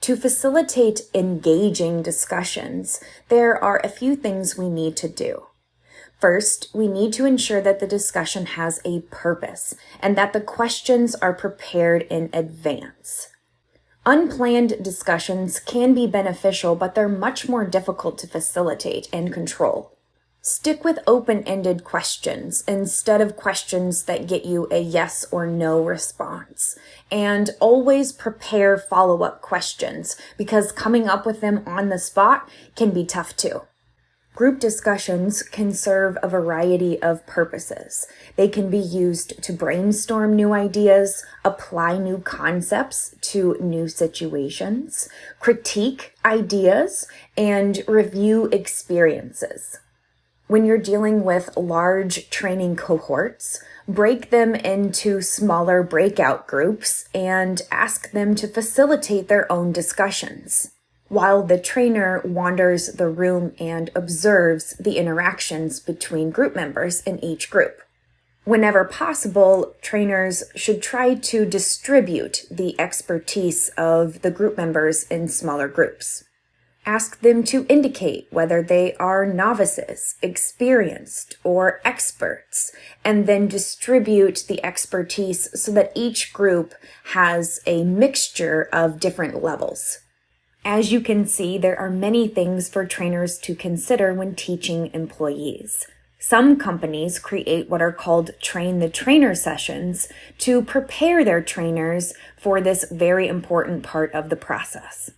To facilitate engaging discussions, there are a few things we need to do. First, we need to ensure that the discussion has a purpose and that the questions are prepared in advance. Unplanned discussions can be beneficial, but they're much more difficult to facilitate and control. Stick with open-ended questions instead of questions that get you a yes or no response. And always prepare follow-up questions because coming up with them on the spot can be tough too. Group discussions can serve a variety of purposes. They can be used to brainstorm new ideas, apply new concepts to new situations, critique ideas, and review experiences. When you're dealing with large training cohorts, break them into smaller breakout groups and ask them to facilitate their own discussions, while the trainer wanders the room and observes the interactions between group members in each group. Whenever possible, trainers should try to distribute the expertise of the group members in smaller groups. Ask them to indicate whether they are novices, experienced, or experts, and then distribute the expertise so that each group has a mixture of different levels. As you can see, there are many things for trainers to consider when teaching employees. Some companies create what are called train the trainer sessions to prepare their trainers for this very important part of the process.